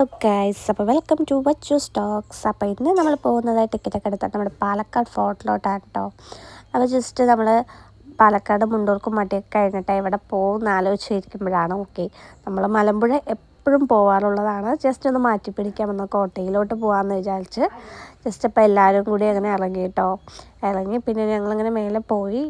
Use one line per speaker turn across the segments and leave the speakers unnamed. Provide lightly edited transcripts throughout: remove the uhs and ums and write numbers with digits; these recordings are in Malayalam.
ഗൈസ്, അപ്പോൾ വെൽക്കം ടു വച്ചു സ്റ്റോക്സ്. അപ്പോൾ ഇന്ന് നമ്മൾ പോകുന്നത് ടിക്കറ്റൊക്കെ എടുത്തിട്ട് നമ്മുടെ പാലക്കാട് ഫോർട്ടിലോട്ടാണ് കേട്ടോ. അപ്പോൾ ജസ്റ്റ് നമ്മൾ പാലക്കാട് മുണ്ടൂർക്കും മടിയൊക്കെ കഴിഞ്ഞിട്ട് ഇവിടെ പോകുന്ന ആലോചിച്ചിരിക്കുമ്പോഴാണ് നമ്മൾ മലമ്പുഴ എപ്പോഴും പോകാറുള്ളതാണ്. ജസ്റ്റ് ഒന്ന് മാറ്റി പിടിക്കാമെന്ന് കോട്ടയിലോട്ട് പോകാമെന്ന് വിചാരിച്ച് ജസ്റ്റ് അപ്പോൾ എല്ലാവരും കൂടി അങ്ങനെ ഇറങ്ങി കേട്ടോ. ഇറങ്ങി പിന്നെ ഞങ്ങളിങ്ങനെ മേലെ പോയി.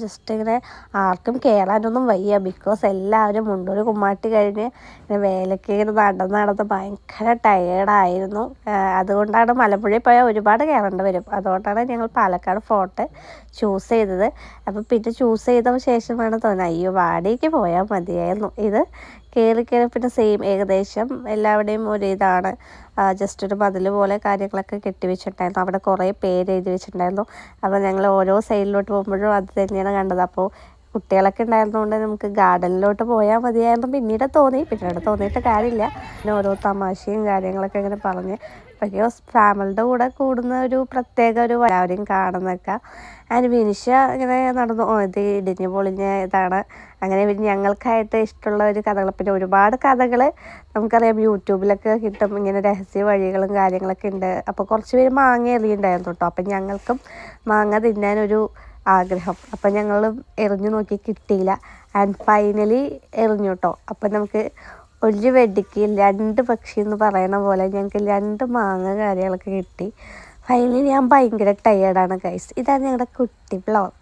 ജസ്റ്റ് ഇങ്ങനെ ആർക്കും കയറാനൊന്നും വയ്യ, ബിക്കോസ് എല്ലാവരും മുണ്ടൂർ കുമ്മാട്ടി കഴിഞ്ഞ് ഇങ്ങനെ വേലയ്ക്ക് ഇങ്ങനെ നടന്ന് ഭയങ്കര ടയേർഡായിരുന്നു. അതുകൊണ്ടാണ് മലമ്പുഴയിൽ പോയാൽ ഒരുപാട് കയറേണ്ടി വരും. അതുകൊണ്ടാണ് ഞങ്ങൾ പാലക്കാട് ഫോർട്ട് ചൂസ് ചെയ്തത്. അപ്പോൾ പിന്നെ ചൂസ് ചെയ്ത ശേഷമാണ് തോന്നുന്നത് അയ്യോ വാടകയ്ക്ക് പോയാൽ മതിയായിരുന്നു. ഇത് കയറി പിന്നെ സെയിം ഏകദേശം എല്ലാവരുടെയും ഒരു ഇതാണ്. ജസ്റ്റ് ഒരു മതിൽ പോലെ കാര്യങ്ങളൊക്കെ കെട്ടി വെച്ചിട്ടുണ്ടായിരുന്നു. അവിടെ കുറേ പേര് എഴുതി വെച്ചിട്ടുണ്ടായിരുന്നു. അപ്പോൾ ഞങ്ങൾ ഓരോ സൈഡിലോട്ട് പോകുമ്പോഴും അത് തന്നെയാണ് കണ്ടത്. അപ്പോൾ കുട്ടികളൊക്കെ ഉണ്ടായിരുന്നതുകൊണ്ട് നമുക്ക് ഗാർഡനിലോട്ട് പോയാൽ മതിയായിരുന്നു പിന്നീട് തോന്നിയിട്ട് കാര്യമില്ല. പിന്നെ ഓരോ തമാശയും കാര്യങ്ങളൊക്കെ ഇങ്ങനെ പറഞ്ഞ് പക്ഷേ ഫാമിലിയുടെ കൂടെ കൂടുന്ന ഒരു പ്രത്യേക ഒരു എല്ലാവരെയും കാണുന്നൊക്കെ. ആൻഡ് വിനിഷ ഇങ്ങനെ നടന്നു ഇത് ഇടിഞ്ഞ് പൊളിഞ്ഞ ഇതാണ്. അങ്ങനെ ഞങ്ങൾക്കായിട്ട് ഇഷ്ടമുള്ള ഒരു കഥകൾ, പിന്നെ ഒരുപാട് കഥകൾ നമുക്കറിയാം യൂട്യൂബിലൊക്കെ കിട്ടും, ഇങ്ങനെ രഹസ്യ വഴികളും കാര്യങ്ങളൊക്കെ ഉണ്ട്. അപ്പോൾ കുറച്ച് പേര് മാങ്ങ എറിയുണ്ടായിരുന്നു കേട്ടോ. അപ്പം ഞങ്ങൾക്കും മാങ്ങ തിന്നാനൊരു ആഗ്രഹം. അപ്പം ഞങ്ങൾ എറിഞ്ഞു നോക്കി കിട്ടിയില്ല. ആൻഡ് ഫൈനലി എറിഞ്ഞു കേട്ടോ. അപ്പം നമുക്ക് ഒരു വെടിക്ക് 2 പക്ഷി എന്ന് പറയണ പോലെ ഞങ്ങൾക്ക് 2 മാങ്ങ കാര്യങ്ങളൊക്കെ കിട്ടി. ഫൈനലി ഞാൻ ഭയങ്കര ടയേർഡാണ് ഗൈസ്. ഇതാണ് ഞങ്ങളുടെ കുട്ടി വ്ളോഗ്.